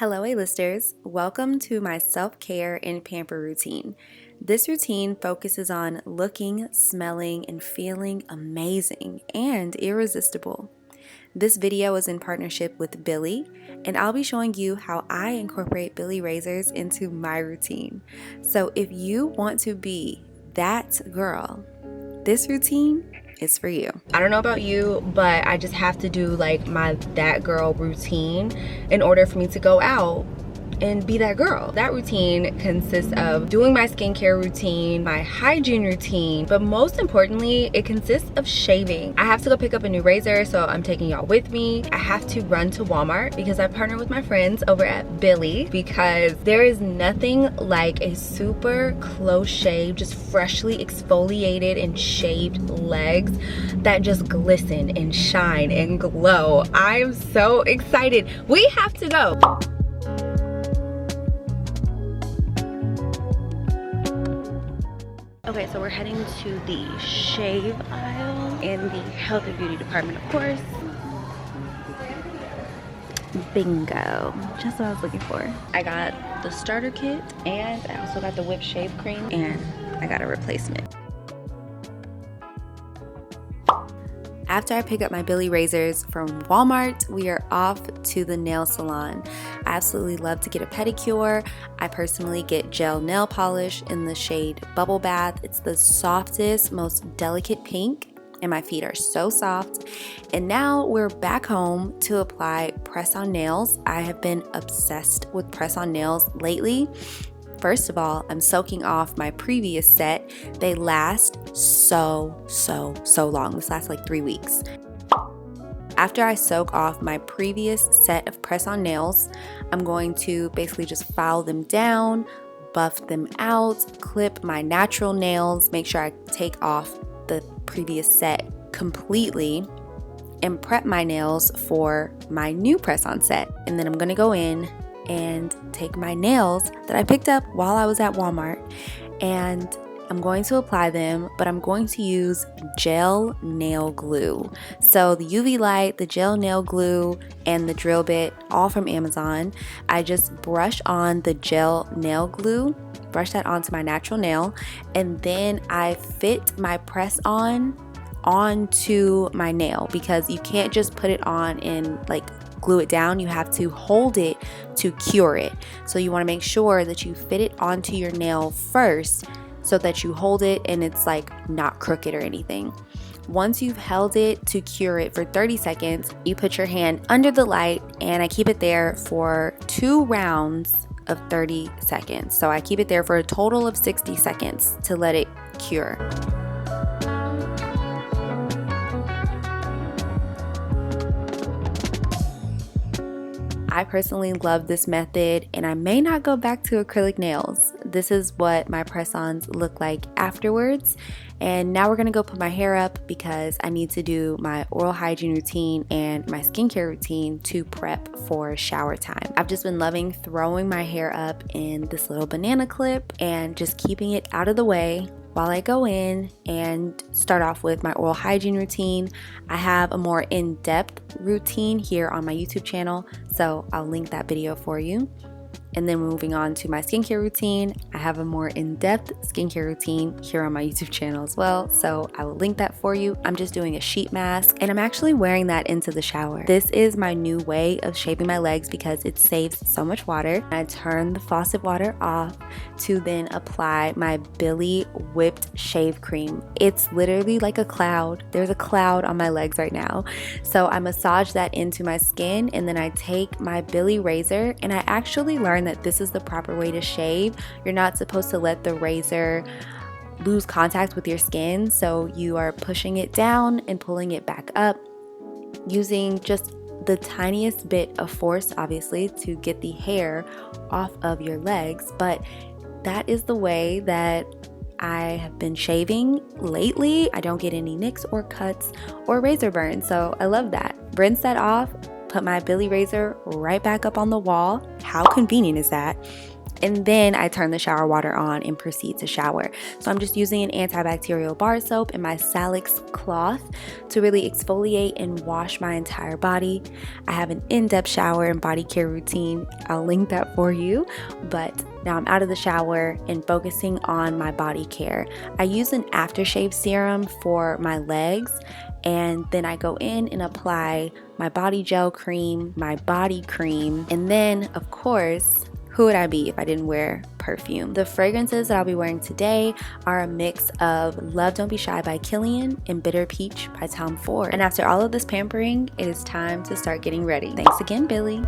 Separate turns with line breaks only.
Hello A-listers, welcome to my self-care and pamper routine. This routine focuses on looking, smelling, and feeling amazing and irresistible. This video is in partnership with Billie, and I'll be showing you how I incorporate Billie razors into my routine. So if you want to be that girl, this routine is for you. I don't know about you, but I just have to do like my that girl routine in order for me to go out and be that girl. That routine consists of doing my skincare routine, my hygiene routine, but most importantly, it consists of shaving. I have to go pick up a new razor, so I'm taking y'all with me. I have to run to Walmart because I partner with my friends over at Billie, because there is nothing like a super close shave, just freshly exfoliated and shaved legs that just glisten and shine and glow. I'm so excited. We have to go. Okay, so we're heading to the shave aisle in the health and beauty department, of course. Bingo, just what I was looking for. I got the starter kit and I also got the whipped shave cream and I got a replacement. After I pick up my Billie razors from Walmart, we are off to the nail salon. I absolutely love to get a pedicure. I personally get gel nail polish in the shade Bubble Bath. It's the softest, most delicate pink, and my feet are so soft. And now we're back home to apply press-on nails. I have been obsessed with press-on nails lately. First of all, I'm soaking off my previous set. They last so long. This lasts like 3 weeks. After I soak off my previous set of press-on nails, I'm going to basically just file them down, buff them out, clip my natural nails, make sure I take off the previous set completely, and prep my nails for my new press-on set. And then I'm gonna go in and take my nails that I picked up while I was at Walmart, and I'm going to apply them, but I'm going to use gel nail glue. So the UV light, the gel nail glue, and the drill bit, all from Amazon. I just brush on the gel nail glue, brush that onto my natural nail, and then I fit my press on onto my nail, because you can't just put it on and like glue it down. You have to hold it to cure it. So you want to make sure that you fit it onto your nail first so that you hold it and it's like not crooked or anything. Once you've held it to cure it for 30 seconds, you put your hand under the light, and I keep it there for 2 rounds of 30 seconds. So I keep it there for a total of 60 seconds to let it cure. I personally love this method, and I may not go back to acrylic nails. This is what my press-ons look like afterwards. And now we're gonna go put my hair up because I need to do my oral hygiene routine and my skincare routine to prep for shower time. I've just been loving throwing my hair up in this little banana clip and just keeping it out of the way while I go in and start off with my oral hygiene routine. I have a more in-depth routine here on my YouTube channel, so I'll link that video for you. And then moving on to my skincare routine, I have a more in-depth skincare routine here on my YouTube channel as well, so I will link that for you. I'm just doing a sheet mask, and I'm actually wearing that into the shower. This is my new way of shaving my legs because it saves so much water. I turn the faucet water off to then apply my Billie whipped shave cream. It's literally like a cloud. There's a cloud on my legs right now. So I massage that into my skin, and then I take my Billie razor, and I actually learned that this is the proper way to shave. You're not supposed to let the razor lose contact with your skin, so you are pushing it down and pulling it back up using just the tiniest bit of force, obviously, to get the hair off of your legs. But that is the way that I have been shaving lately. I don't get any nicks or cuts or razor burns, so I love that. Rinse that off, put my Billie razor right back up on the wall. How convenient is that? and then I turn the shower water on and proceed to shower. So I'm just using an antibacterial bar soap and my Salix cloth to really exfoliate and wash my entire body. I have an in-depth shower and body care routine. I'll link that for you. But now I'm out of the shower and focusing on my body care. I use an aftershave serum for my legs, and then I go in and apply my body gel cream, my body cream, and then of course, who would I be if I didn't wear perfume? The fragrances that I'll be wearing today are a mix of Love Don't Be Shy by Killian and Bitter Peach by Tom Ford. And after all of this pampering, it is time to start getting ready. Thanks again, Billie.